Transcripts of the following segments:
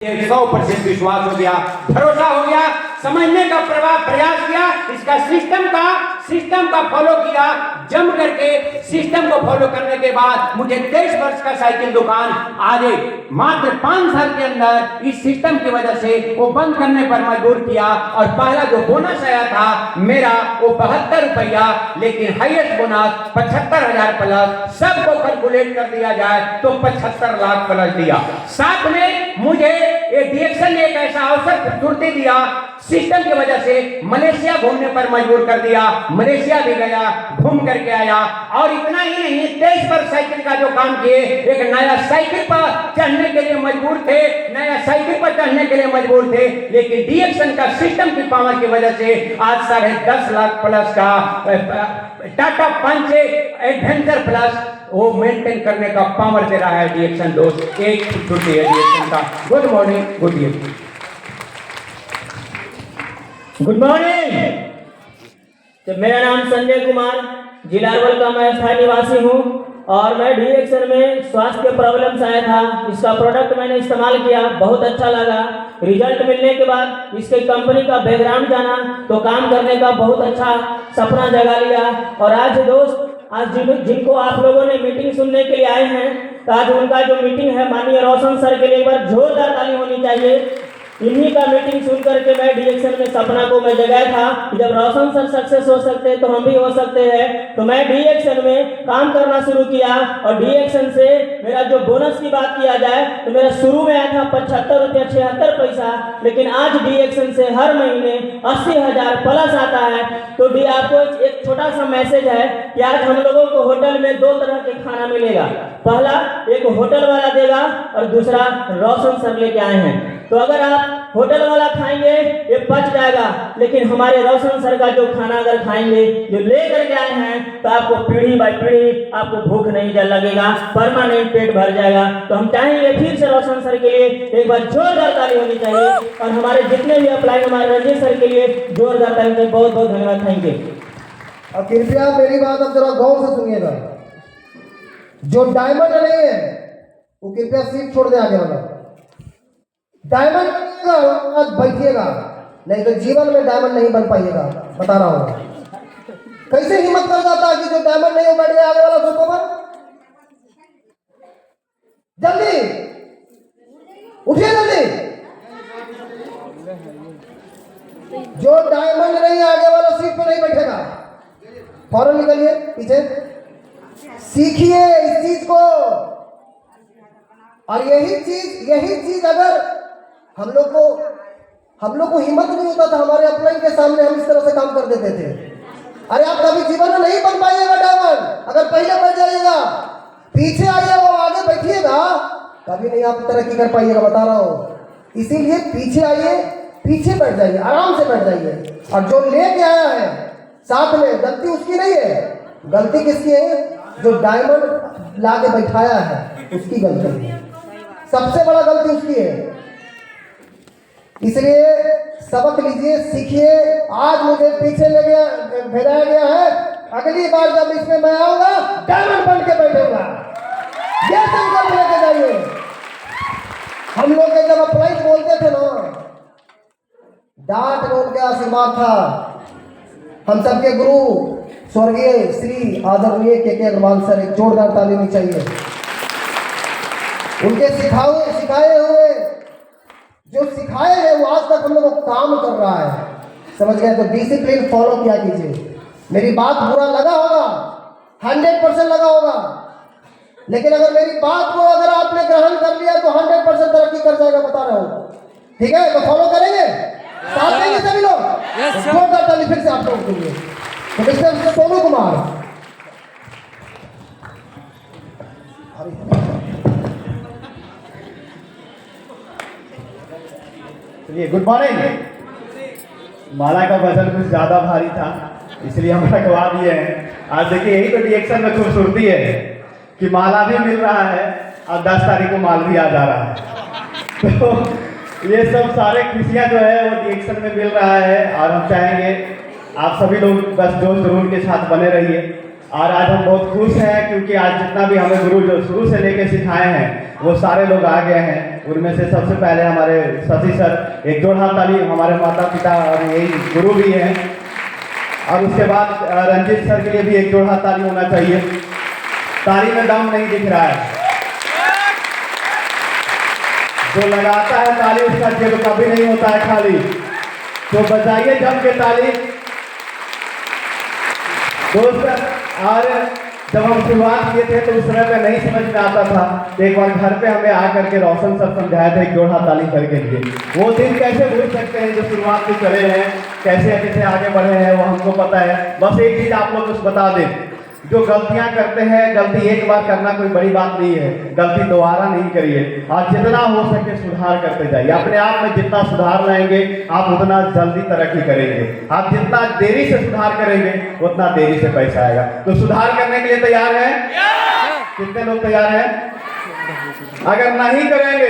100% विश्वास हो गया, भरोसा हो गया, समझने का प्रयास किया, इसका सिस्टम का फॉलो किया, जम करके सिस्टम को फॉलो करने के बाद मुझे 23 वर्ष का साइकिल दुकान आज मात्र 5 साल के अंदर इस सिस्टम की वजह से वो बंद करने पर मजबूर किया। और पहला जो बोनस आया था मेरा वो 72 रुपया, लेकिन हाईएस्ट बोनस 75,000 प्लस, सबको कैलकुलेट कर दिया जाए तो 75 लाख प्लस दिया। साथ में मुझे ये डीएक्शन ने एक ऐसा अवसर प्रस्तुति दिया, सिस्टम की वजह से मलेशिया घूमने पर मजबूर कर दिया। मलेशिया भी गया, घूम करके आया। और इतना ही नहीं, 23 पर साइकिल का जो काम किए, एक नया साइकिल पर चढ़ने के लिए मजबूर थे, लेकिन डीएक्शन का सिस्टम की पावर की वजह से आज 10.5 लाख प्लस का टाटा पंच एडवेंचर प्लस वो मेंटेन करने का पावर दे रहा है डीएक्शन दोस्त। एक छुट्टी है डीएक्शन का। Good morning, good evening. Good morning. तो मेरा नाम संजय कुमार, जिला अरवल का मैं स्थायी निवासी हूँ और मैं डीएक्शन में स्वास्थ्य प्रॉब्लम्स आया था। इसका प्रोडक्ट मैंने इस्तेमाल किया, बहुत अच्छा लगा। रिजल्ट मिलने के बाद इसके कंपनी का बैकग्राउंड जाना तो काम करने का बहुत अच्छा सपना जगा लिया। और आज दोस्त, आज जिनको आप लोगों ने मीटिंग सुनने के लिए आए हैं, तो आज उनका जो मीटिंग है माननीय रोशन सर के लिए एक बार जोरदार ताली होनी चाहिए। इन्हीं का मीटिंग सुन करके मैं डीएक्शन में सपना को मैं जगाया था कि जब रोशन सर सक्सेस हो सकते हैं तो हम भी हो सकते हैं। तो मैं डीएक्शन में काम करना शुरू किया और डीएक्शन से मेरा जो बोनस की बात किया जाए तो मेरा शुरू में आया था 75 रुपया 76 पैसा, लेकिन आज डीएक्शन से हर महीने 80,000 प्लस आता है। तो आपको एक छोटा सा मैसेज है कि आज हम लोगों को होटल में 2 तरह के खाना मिलेगा। पहला एक होटल वाला देगा और दूसरा रोशन सर लेके आए हैं। तो अगर आप होटल वाला खाएंगे ये पच जाएगा, लेकिन हमारे रोशन सर का जो खाना अगर खाएंगे, जो ले करके आए हैं, तो आपको पीढ़ी बाई पीढ़ी आपको भूख नहीं लगेगा, परमानेंट पेट भर जाएगा। तो हम चाहेंगे फिर से रोशन सर के लिए एक बार जोरदार ताली होनी चाहिए और हमारे जितने भी अप्लाई हमारे रंजीत सर के लिए जोरदार ताली होनी। बहुत बहुत धन्यवाद, थैंक यू। और कृपया मेरी बात अब जरा गौर से सुनिएगा। जो डायमंड नहीं है वो कृपया सीट छोड़ दे आगे वाला। डायमंड बैठिएगा, नहीं तो जीवन में डायमंड नहीं बन पाइएगा, बता रहा हूं। कैसे हिम्मत कर जाता है कि जो डायमंड नहीं हो बैठ गया आगे वाला सोफे पर। जल्दी उठिए, जल्दी। जो डायमंड नहीं आगे वाला सीट पर नहीं बैठेगा, फौरन निकलिए पीछे। सीखिए इस चीज को। और यही चीज अगर हम लोग को हिम्मत नहीं होता था, हमारे अपलाइन के सामने हम इस तरह से काम कर देते थे। अरे आप कभी जीवन में नहीं बन पाइएगा डायमंड अगर पहले बैठ जाइएगा। पीछे आइएगा और आगे बैठिएगा, कभी नहीं आप तरक्की कर पाइएगा, बता रहा हूं। इसीलिए पीछे आइए, पीछे बैठ जाइए, आराम से बैठ जाइए। और जो लेके आया है साथ में, गलती उसकी नहीं है, गलती किसकी है? जो डायमंड ला के बैठाया है उसकी गलती है, सबसे बड़ा गलती उसकी है। इसलिए सबक लीजिए, सीखिए। आज मुझे पीछे ले गया, भेजा गया है, अगली बार जब इसमें मैं आऊंगा डायमंड बन के बैठूंगा। ये संकल्प लेके जाइए। हम लोग के जब अप्लाई बोलते थे ना, डांट बोल के आशीर्वाद था। हम सबके गुरु स्वर्गीय श्री आदरणीय के अग्रवाल सर, एक जोरदार ताली होनी चाहिए। उनके सिखाए हुए जो सिखाए हैं वो आज तक हम लोग को काम कर रहा है, समझ गए? तो डिसिप्लिन फॉलो किया कीजिए। मेरी बात बुरा लगा होगा, 100% लगा होगा, लेकिन अगर मेरी बात को अगर आपने ग्रहण कर लिया तो 100% तरक्की कर जाएगा, बता रहा हूँ। ठीक है, तो फॉलो करेंगे, साथ देंगे सभी लोग। जोरदार ताली फिर से आप लोगों के लिए। तो mister Sonu Kumar, good morning. माला का वजन कुछ ज्यादा भारी था, इसलिए हम रखवा दिए हैं। आज देखिए, यही तो डीएक्शन में खूबसूरती है कि माला भी मिल रहा है और 10 तारीख को माल भी आ जा रहा है। तो ये सब सारे खुशियां जो है वो डीएक्शन में मिल रहा है। और हम चाहेंगे आप सभी लोग बस जोश जरूर के साथ बने रहिए। और आज हम बहुत खुश हैं क्योंकि आज जितना भी हमें गुरु जो शुरू से लेके सिखाए हैं वो सारे लोग आ गए हैं। उनमें से सबसे पहले हमारे शशि सर, एक जोड़ हाथ ताली, हमारे माता पिता और यही गुरु भी हैं। और उसके बाद रंजीत सर के लिए भी एक जोड़ हाथ ताली होना चाहिए। ताली में दम नहीं दिख रहा है, जो लगाता है ताली उसका जेब कभी नहीं होता है खाली। तो बजाइए जम के ताली दोस्त। और जब हम शुरुआत किए थे तो उस समय पे नहीं समझ में आता था, तो एक बार घर पे हमें आकर के रोशन सर समझाया था एक जोड़ हाथ ताली करके लिए। वो दिन कैसे भूल सकते हैं जो शुरुआत से चले हैं, कैसे कैसे आगे बढ़े हैं वो हमको पता है। बस एक चीज आप लोग कुछ बता दें, जो गलतियां करते हैं, गलती एक बार करना कोई बड़ी बात नहीं है, गलती दोबारा नहीं करिए और जितना हो सके सुधार करते जाइए। अपने आप में जितना सुधार लाएंगे आप उतना जल्दी तरक्की करेंगे। आप जितना देरी से सुधार करेंगे उतना देरी से पैसा आएगा। तो सुधार करने के लिए तैयार हैं? कितने लोग तैयार हैं? अगर नहीं करेंगे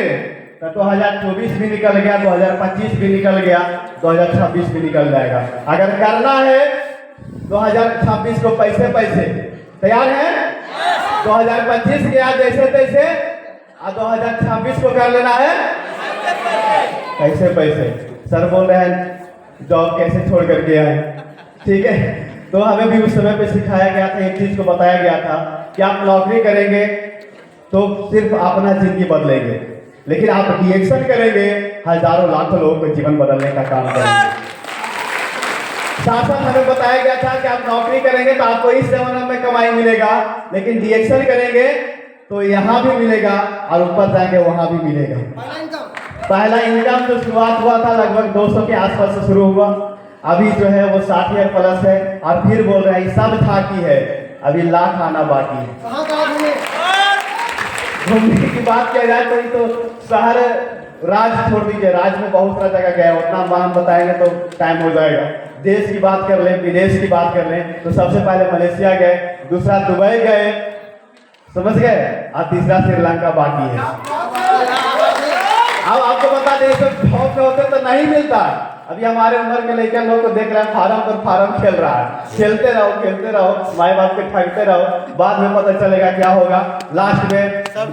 तो 2024 भी निकल गया, 2025 भी निकल गया, 2026 भी निकल जाएगा। अगर करना है 2026 को पैसे पैसे, तैयार हैं? 2025 गया जैसे तैसे, और 2026 को कर लेना है पैसे पैसे। सर बोल रहे हैं जॉब कैसे छोड़ कर गया है, ठीक है। तो हमें भी उस समय पे सिखाया गया था, एक चीज को बताया गया था कि आप नौकरी करेंगे तो सिर्फ अपना जिंदगी बदलेंगे, लेकिन आप रिएक्शन करेंगे हजारों लाखों लोगों के जीवन बदलने का काम करेंगे। साथ साथ हमें बताया गया था कि आप नौकरी करेंगे तो आपको इस जमाने में कमाई मिलेगा, लेकिन रिएक्शन करेंगे तो यहाँ भी मिलेगा और ऊपर जाएंगे वहां भी मिलेगा। पहला इनकम जो शुरुआत हुआ था लगभग 200 के आसपास से शुरू हुआ, अभी जो है वो 60 ईयर प्लस है। और फिर बोल रहे हैं सब ठाकी है, अभी लाख आना बाकी है। घूमने की बात किया जाए तो शहर राज छोड़ दीजिए, राज में बहुत सारा जगह गया, उतना हम बताएंगे तो टाइम हो जाएगा। देश की बात कर लें, विदेश की बात कर लें तो सबसे पहले मलेशिया गए, दूसरा दुबई गए, समझ गए, और तीसरा श्रीलंका बाकी है। अब आपको बता दें जॉब में होते तो नहीं मिलता। अभी हमारे उम्र के लड़के लोग को देख रहे हैं फार्म पर फार्म खेल रहा है। खेलते रहो, माए बाप के ठगते रहो, बाद में पता चलेगा क्या होगा। लास्ट में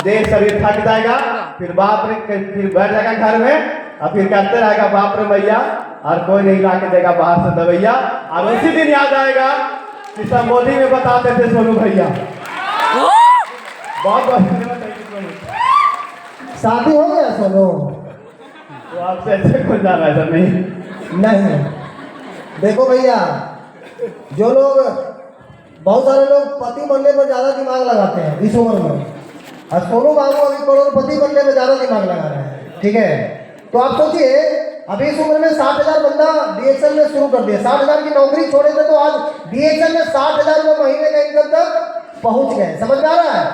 देह शरीर थक जाएगा, फिर बाप रे, फिर बैठ जाएगा घर में और फिर कहते रहेगा बाप रे भैया, और कोई नहीं ला के देगा बाहर से दवैया। और उसी दिन याद आएगा कि सब मोदी में बताते थे सोनू भैया। बहुत बहुत शादी हो गया सोनू? तो आपसे ऐसे कौन जाना है? सर नहीं, देखो भैया, जो लोग, बहुत सारे लोग पति बनने पर ज्यादा दिमाग लगाते हैं इस उम्र में, और सोनू बाबू अभी करोड़पति बनने में ज्यादा दिमाग लगा रहे हैं, ठीक है। तो आप सोचिए अभी इस उम्र में 60,000 बंदा डीएक्सएल में शुरू कर दिया, 60,000 की नौकरी छोड़े थे तो आज डीएक्सएल में 60,000 रुपये महीने का इनकम तक पहुंच गए। समझ में आ रहा है?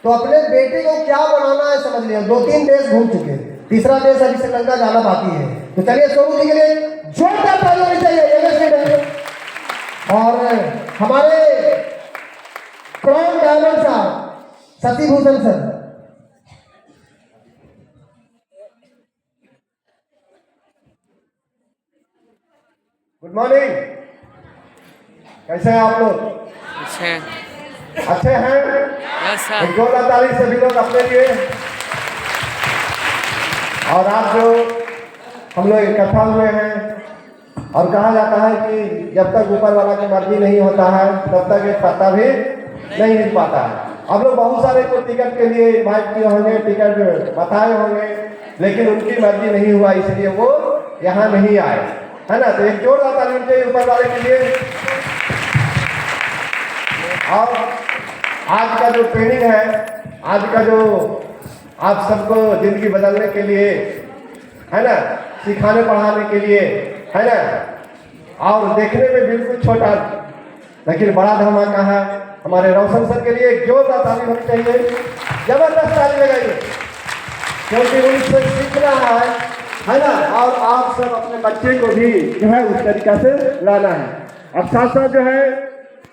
तो अपने बेटे को क्या बनाना है समझ लिया। 2-3 देश घूम चुके, तीसरा देश अभी श्रीलंका जाना बाकी है। तो चलिए सोनू जी के लिए जोरदार ताली होनी चाहिए। और हमारे क्राउन डायमंड साहब Shashi Bhushan sir, good morning. कैसे हैं आप लोग? अच्छे हैं? Yes sir. एक जोरदार ताली सभी लोग अपने लिए। और आज जो हम लोग इकट्ठा हुए हैं, और कहा जाता है कि जब तक ऊपर वाला की मर्जी नहीं होता है तब तक एक पत्ता भी नहीं मिल पाता है। अब लोग बहुत सारे को टिकट के लिए इन्वाइट किए होंगे, टिकट बताए होंगे, लेकिन उनकी मर्जी नहीं हुआ इसलिए वो यहाँ नहीं आए, है ना। तो एक जोरदार ताली चाहिए ऊपर वाले के लिए। और आज का जो ट्रेनिंग है, आज का जो आप सबको जिंदगी बदलने के लिए, है ना, सिखाने पढ़ाने के लिए, है ना, और देखने में बिल्कुल छोटा लेकिन बड़ा धमाका है। हमारे रोशन सर के लिए एक जोरदार ताली होनी चाहिए, जबरदस्त ताली लगाइए, क्योंकि उनसे सीखना है ना। और आप सब अपने बच्चे को भी जो है उस तरीका से लाना है। अब साथ साथ जो है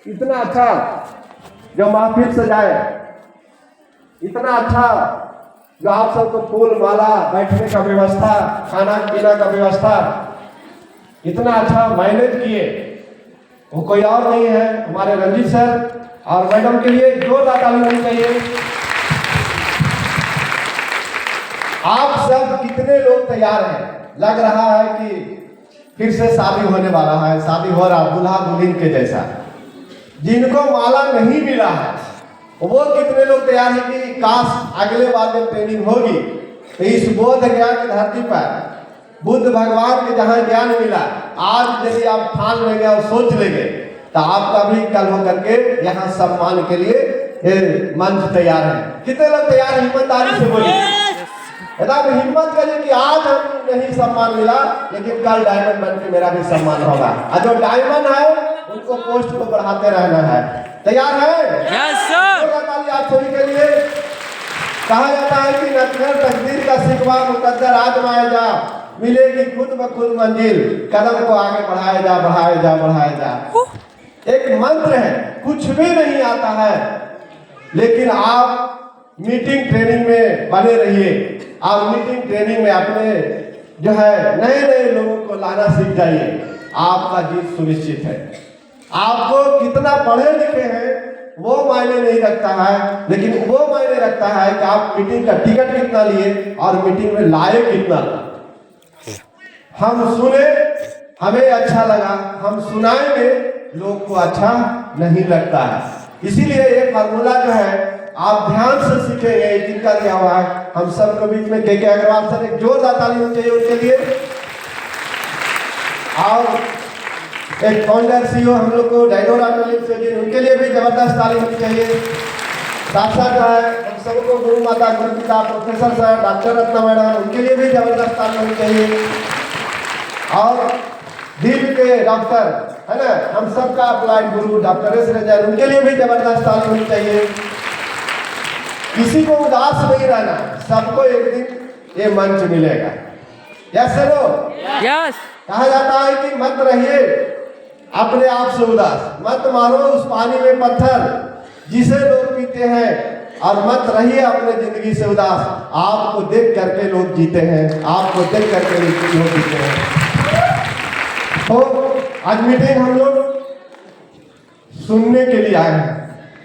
इतना अच्छा जो महफिल सजाए, इतना अच्छा जो आप सबको फूल माला, बैठने का व्यवस्था, खाना पीना का व्यवस्था, इतना अच्छा मैनेज किए, वो कोई और नहीं है, हमारे रंजीत सर। और मैडम के लिए जोरदार ताली होनी चाहिए। आप सब कितने लोग तैयार हैं? लग रहा है कि फिर से शादी होने वाला है, शादी हो रहा दूल्हा दुल्हन के जैसा। जिनको माला नहीं मिला है वो कितने लोग तैयार हैं कि काश अगले बार जब ट्रेनिंग होगी तो इस बोध ज्ञान की धरती पर बुद्ध भगवान के जहाँ ज्ञान मिला, आज यदि आप ठान लेंगे और सोच लेंगे तो आपका भी कल हो करके यहाँ सम्मान के लिए मंच तैयार है। कितने लोग तैयार हैं? ईमानदारी से बोलिए। एकदम हिम्मत करिए कि आज हम नहीं सम्मान मिला लेकिन कल डायमंड बन के मेरा भी सम्मान होगा। और जो डायमंड है उनको पोस्ट को बढ़ाते रहना है। तैयार है? Yes sir. आप सभी के लिए कहा जाता है कि नजर तकदीर का सिकवा मुकद्दर आजमाया जा, मिलेगी खुद ब खुद मंजिल, कदम को आगे बढ़ाया जा बढ़ाया जा बढ़ाया जा। एक मंत्र है, कुछ भी नहीं आता है लेकिन आप मीटिंग ट्रेनिंग में बने रहिए। आप मीटिंग ट्रेनिंग में अपने जो है नए नए लोगों को लाना सीख जाइए, आपका जीत सुनिश्चित है। आपको कितना पढ़े लिखे हैं वो मायने नहीं रखता है, लेकिन वो मायने रखता है कि आप मीटिंग का टिकट कितना लिए और मीटिंग में लाए कितना। हम सुने, हमें अच्छा लगा, हम सुनाएंगे, लोग को अच्छा नहीं लगता है। इसीलिए ये फार्मूला जो है आप ध्यान से सीखेंगे, जिनका दिया हुआ है। हम सबके बीच में के अग्रवाल सर, एक जोरदार ताली होनी चाहिए उनके लिए। और एक फाउंडर सीईओ हम लोग को डायनोरा से, उनके लिए भी जबरदस्त ताली होनी चाहिए। साथ साथ जो है हम सबको गुरु माता गुरु पिता professor sir, doctor Ratna madam, उनके लिए भी जबरदस्त ताली होनी चाहिए। और दिल के डॉक्टर है ना, हम सबका अप्लाइड गुरु डॉक्टर एस रजन, उनके लिए भी जबरदस्त ताली होनी चाहिए। किसी को उदास नहीं रहना, सबको एक दिन ये मंच मिलेगा। यस सरो? यस। कहा जाता है कि मत रहिए अपने आप से उदास, मत मारो उस पानी में पत्थर जिसे लोग पीते हैं, और मत रहिए अपने जिंदगी से उदास। आपको देख करके लोग जीते हैं, आपको देख करके लोग जीते हैं। तो आज मीटिंग हम लोग सुनने के लिए आए हैं,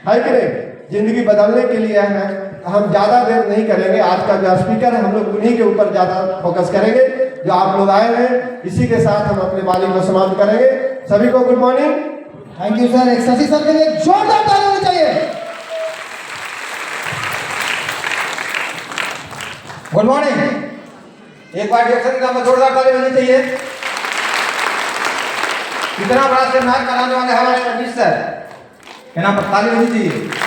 है कि नहीं? जिंदगी बदलने के लिए आए हैं। हम ज्यादा देर नहीं करेंगे, आज का जो स्पीकर है हम लोग उन्हीं के ऊपर ज्यादा फोकस करेंगे जो आप लोग आए हैं। इसी के साथ हम अपने वाणी को समाप्त करेंगे। सभी को good morning. Thank you sir. एक शशि सर के लिए जोरदार ताली होनी चाहिए। Good morning. एक बार डिरेक्शन का जोरदार ताली होनी चाहिए। इतना बड़ा सेमिनार कराने वाले हमारे रंजीत सर के नाम पर ताली होनी चाहिए।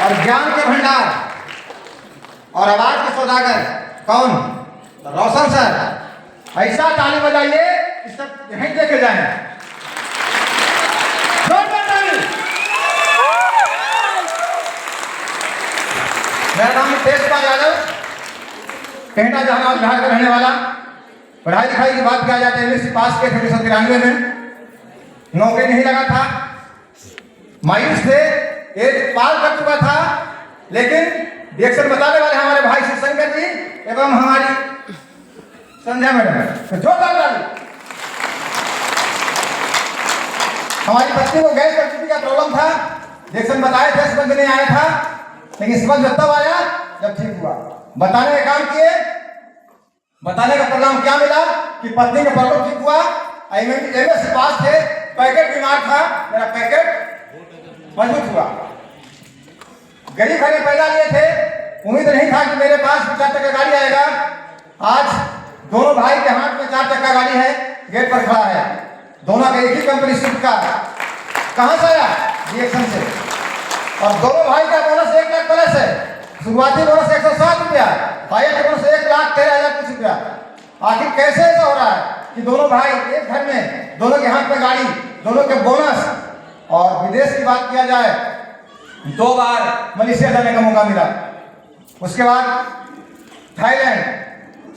और ज्ञान के भंडार और आवाज के सौदागर कौन? रोशन सर। ऐसा ताली बजाइए कि सब यहीं देखे जाएं। जोरदार ताली। मेरा नाम तेजपाल यादव, कहना जहां बिहार का रहने वाला। पढ़ाई लिखाई की बात किया जाता है, इंग्लिश पास किए 1993 में, नौकरी नहीं लगा था, मायूस थे, एज पार कर चुका था, लेकिन डिरेक्शन बताने वाले हमारे भाई शिवशंकर जी एवं हमारी संध्या मैडम, जोरदार ताली। हमारी बच्ची को गैस एसिडिटी का प्रॉब्लम था, डिरेक्शन बताए थे, समझ नहीं आया था, लेकिन समझ तब आया जब ठीक हुआ। बताने का काम किए, बताने का परिणाम क्या मिला कि पत्नी का प्रॉब्लम ठीक हुआ, एमएस पास थे, पैकेट बीमार था, मेरा पैकेट मजबूत हुआ। गरीब घर में पैदा लिए थे, उम्मीद नहीं था कि मेरे पास 4 चक्का गाड़ी आएगा। आज दोनों भाई के हाथ में 4 चक्का गाड़ी है, गेट पर खड़ा है। दोनों का एक ही कंपनी स्विफ्ट का। कहां से आया? डिरेक्शन से। और दोनों भाई का बोनस 1 लाख प्लस है। शुरुआती बोनस 107 रुपया, हाईएस्ट बोनस 1,13,000 कुछ रुपया। आखिर कैसे ऐसा हो रहा है कि दोनों भाई एक घर में, दोनों के हाथ में गाड़ी, दोनों के बोनस? और विदेश की बात किया जाए, 2 बार मलेशिया जाने का मौका मिला, उसके बाद थाईलैंड,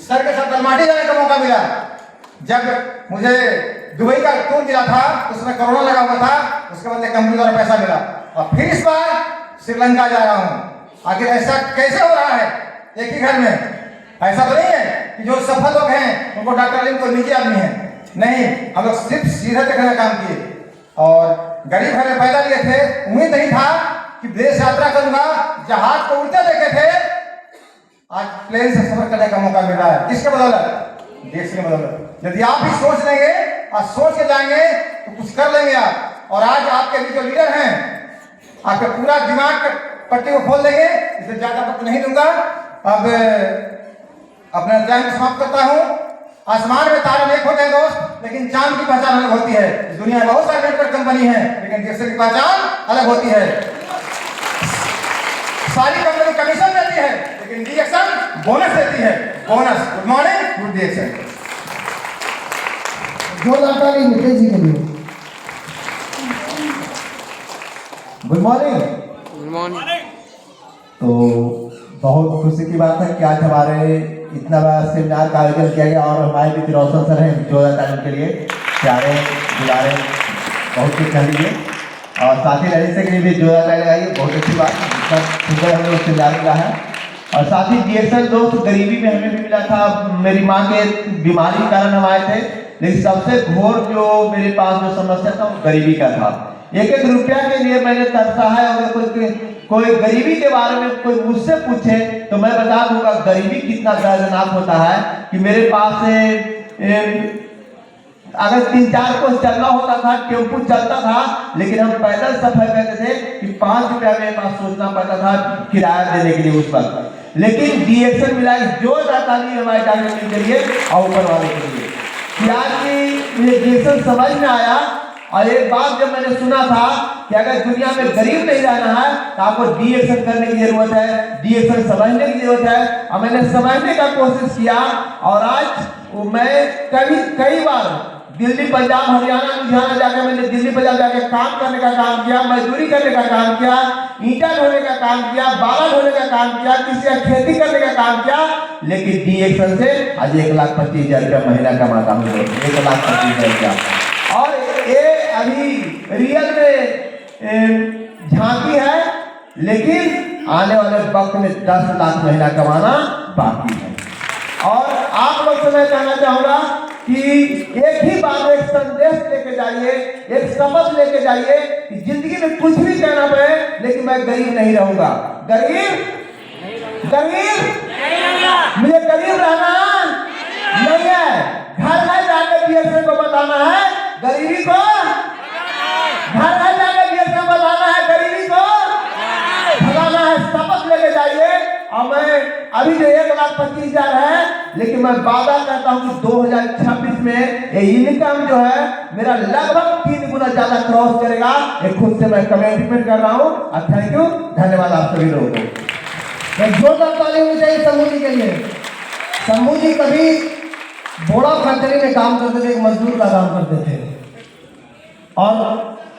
सर के साथ अलमाटी जाने का मौका मिला। जब मुझे दुबई का टूर मिला था उसमें कोरोना लगा हुआ था, उसके बाद कंपनी द्वारा पैसा मिला, और फिर इस बार श्रीलंका जा रहा हूँ। आखिर ऐसा कैसे हो रहा है एक ही घर में? ऐसा तो नहीं है कि जो सफल लोग हैं उनको डॉक्टर लिंक को निजी आदमी है। नहीं, हम लोग सिर्फ सीधे देखने का काम किए और गरीब घर में पैदा लिए थे। उम्मीद नहीं था कि विदेश यात्रा करूंगा, जहाज को उड़ते देखे थे, आज प्लेन से सफर करने का मौका मिला है। किसके बदौलत? देश के बदौलत। यदि आप भी सोच लेंगे और सोच के जाएंगे तो कुछ कर लेंगे आप। और आज आपके भी जो लीडर हैं, आपके पूरा दिमाग के पट्टी को खोल देंगे। इससे ज्यादा वक्त नहीं दूंगा, अब अपना टाइम समाप्त करता हूँ। आसमान में तारे अनेक होते हैं दोस्त, लेकिन चांद की पहचान अलग होती है। इस दुनिया में बहुत सारी नेटवर्क कंपनी है, लेकिन DXN की पहचान अलग होती है। सारी कंपनी कमीशन देती है, लेकिन DXN बोनस देती है। Bonus. Good morning, good DXN। जोरदार ताली नितेश जी के लिए। Good morning. Good morning. तो बहुत खुशी की बात है कि आज हमारे इतना बड़ा सेमिनार का आयोजन किया गया और हमारे भी रोशन सर हैं 14 तारीख के लिए प्यारे दुलारे, बहुत कुछ कह लीजिए। और साथ ही रजिस्टर के लिए भी 14 तारीख लगाइए, बहुत अच्छी बात। सब सुंदर हमें सेमिनार मिला है। और साथ ही DXN दोस्त गरीबी में हमें भी मिला था। मेरी माँ के बीमारी के कारण हम आए थे, लेकिन सबसे घोर जो मेरे पास जो समस्या था वो गरीबी का था। एक एक रुपया के लिए मैंने तरसा है। अगर कोई गरीबी के बारे में कोई मुझसे पूछे तो मैं बता दूंगा गरीबी कितना दर्दनाक होता है कि मेरे पास अगर 3-4 कोस चलना होता था, टेम्पू चलता था, लेकिन हम पैदल सफर करते थे कि 5 रुपया मेरे पास सोचना पड़ता था किराया देने के लिए उस वक्त। लेकिन DXN मिला जो जाता नहीं हमारे जाने के लिए और ऊपर वाले के लिए कि आज की मुझे DXN समझ में आया। और एक बात जब मैंने सुना था कि अगर दुनिया में गरीब नहीं रहना है तो आपको DXN करने की जरूरत है, DXN समझने की जरूरत है। और मैंने समझने का कोशिश किया और आज मैं कई बार दिल्ली, पंजाब, हरियाणा, लुधियाना जाकर मैंने दिल्ली, पंजाब जाकर काम करने का काम किया, मजदूरी करने का काम किया, ईंटा ढोने का काम किया, बाला ढोने का काम किया, किसी का खेती करने का काम किया। लेकिन DXN से आज 1,25,000 रुपया महीना कमाता हूँ। 1,25,000 रुपया। और ये अभी रियल में झांकी है, लेकिन आने वाले वक्त में 10 लाख महीना कमाना बाकी है। और आप लोग से मैं कहना चाहूंगा कि एक ही बात, एक संदेश लेके जाइए, एक शपथ लेके जाइए कि जिंदगी में कुछ भी करना पड़े, लेकिन मैं गरीब नहीं रहूंगा। गरीब मुझे गरीब रहना नहीं है। घर घर जाकर DXN को बताना है गरीबी को, घर घर जाकर DXN को बताना है गरीबी को भगाना है। शपथ लेके जाइए। और मैं अभी जो 1,25,000 है, लेकिन मैं वादा करता हूँ कि 2026 में ये इनकम जो है मेरा लगभग 3 गुना ज्यादा क्रॉस करेगा। एक खुद से मैं कमिटमेंट कर रहा हूँ। थैंक यू, धन्यवाद आप सभी लोगों को। जोरदार ताली होनी चाहिए शंभू जी के लिए। शंभू जी कभी बोड़ा फैक्ट्री में काम करते थे, एक मजदूर का काम करते थे और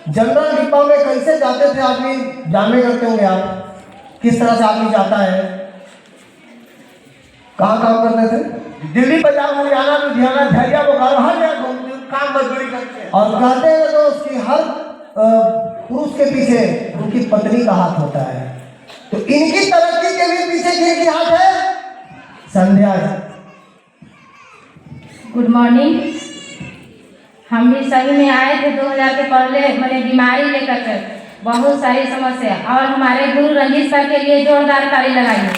जनरल डिब्बा में कैसे जाते थे आदमी, जानवे करते होंगे आप किस तरह से आदमी जाता है। कहाँ काम करते थे? दिल्ली, पंजाब, हरियाणा, लुधियाना, झरिया, बोकारो, हर जगह काम मजदूरी करते हैं। और कहते हैं तो उसकी हर पुरुष के पीछे उनकी पत्नी का हाथ होता है। तो इनकी तरक्की के भी पीछे किनकी हाथ है? संध्या जी। Good morning. हम भी सही में आए थे 2000 के पहले, मैंने बीमारी लेकर के बहुत सारी समस्या, और हमारे गुरु रंजीत सर के लिए जोरदार ताली लगाइए।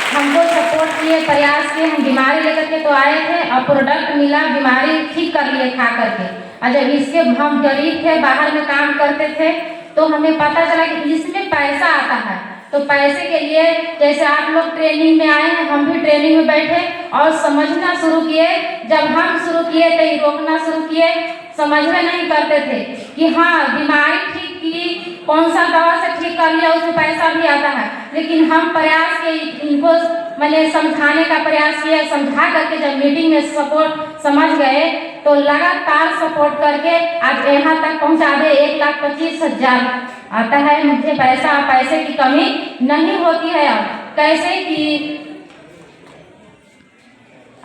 हमको सपोर्ट किए, प्रयास किए। हम बीमारी लेकर के तो आए थे और प्रोडक्ट मिला, बीमारी ठीक कर लिए खा करके। और जब इसके हम गरीब थे, बाहर में काम करते थे, तो हमें पता चला कि इसमें पैसा आता है। तो पैसे के लिए जैसे आप लोग ट्रेनिंग में आए हैं, हम भी ट्रेनिंग में बैठे और समझना शुरू किए। जब हम शुरू किए तो रोकना शुरू किए, समझ में नहीं करते थे कि हाँ बीमारी ठीक की, कौन सा दवा से ठीक कर लिया, उसमें पैसा भी आता है। लेकिन हम प्रयास किए, इनको मैंने समझाने का प्रयास किया। समझा करके जब मीटिंग में सपोर्ट समझ गए तो लगातार सपोर्ट करके आज यहाँ तक पहुँचा दे। 1,25,000 आता है मुझे पैसे की कमी नहीं होती है। अब कैसे कि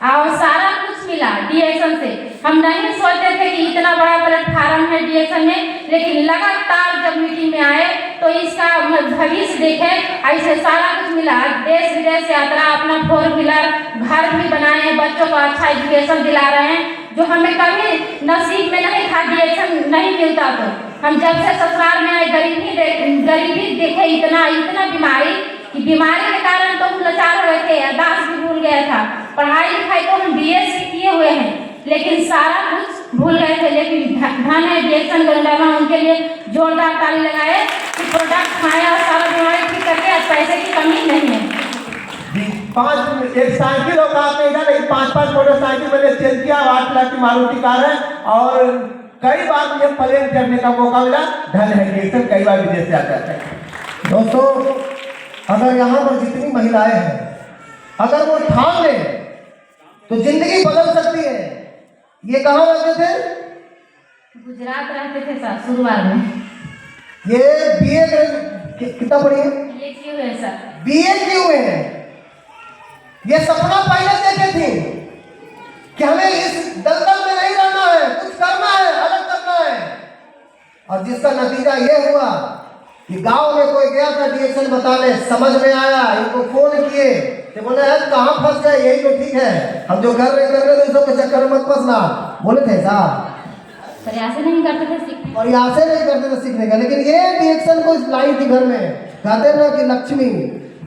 और सारा कुछ मिला DXN से। हम नहीं सोचते थे कि इतना बड़ा प्लेटफार्म है DXN में, लेकिन लगातार जब मीटिंग में आए तो इसका भविष्य देखे, ऐसे सारा कुछ मिला। देश विदेश यात्रा, अपना 4 व्हीलर, घर भी बनाए हैं, बच्चों को अच्छा एजुकेशन दिला रहे हैं। जो हमें कभी नसीब में नहीं था, DXN नहीं मिलता। तो हम जब से ससुराल में आए गरीबी देखे, इतना बीमारी कि बीमारी के कारण तो हम लाचार हो गए थे, अरदास भी भूल गया था। पढ़ाई लिखाई तो हम BSc किए हुए हैं, लेकिन सारा कुछ भूल गए थे। लेकिन धन है DXN गंडामा, उनके लिए जोरदार ताली लगाए कि प्रोडक्ट खाए और सारा बीमारी ठीक करके पैसे की कमी नहीं है। एक साइकिल होगा आपने इधर, लेकिन 5-5 मोटरसाइकिल मैंने चेंज किया, 8 लाख की मारुति कार है और कई बार मुझे प्लेन चढ़ने का मौका मिला। धन है DXN, कई बार विदेश से आता है। दोस्तों, अगर यहाँ पर जितनी महिलाएं हैं, अगर वो ठान ले तो जिंदगी बदल सकती है। ये कहाँ रहते थे? गुजरात रहते थे सर शुरुआत में। ये BA कितना पढ़ी है? ये क्यों है सर? BA किए हुए हैं। ये सपना पहले देखे थे कि हमें इस दलदल में नहीं रहना है, कुछ करना है, अलग करना है। और जिसका नतीजा ये हुआ कि गांव में कोई गया था DXN बताने, समझ में आया, इनको फोन किए तो बोले यार कहाँ फंस गए, यही तो ठीक है, हम जो कर रहे तो इसको के चक्कर में मत फंसना। बोले थे साहब, प्रयास नहीं करते थे सीखने, और यहाँ से नहीं करते थे सीखने का। लेकिन ये DXN को इस लाइन थी घर में, कहते ना कि लक्ष्मी,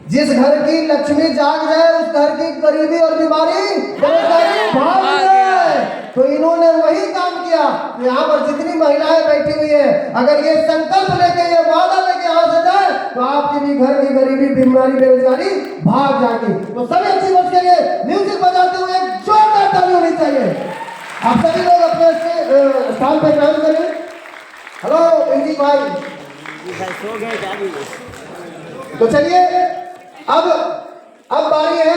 जिस घर की लक्ष्मी जाग जाए उस घर की गरीबी और बीमारी बेरोजगारी भाग जाए। तो इन्होंने वही काम किया। तो यहाँ पर जितनी महिलाएं बैठी हुई है, अगर ये संकल्प लेके, ये वादा लेके यहाँ से जाए तो आपकी भी घर की गरीबी बीमारी बेरोजगारी भाग जाएगी। तो सभी अच्छी बच के लिए म्यूजिक बजाते हुए एक जोरदार ताली होनी चाहिए। आप सभी लोग अपने स्थान पर काम करें। हेलो इंजी भाई, तो चलिए अब बारी है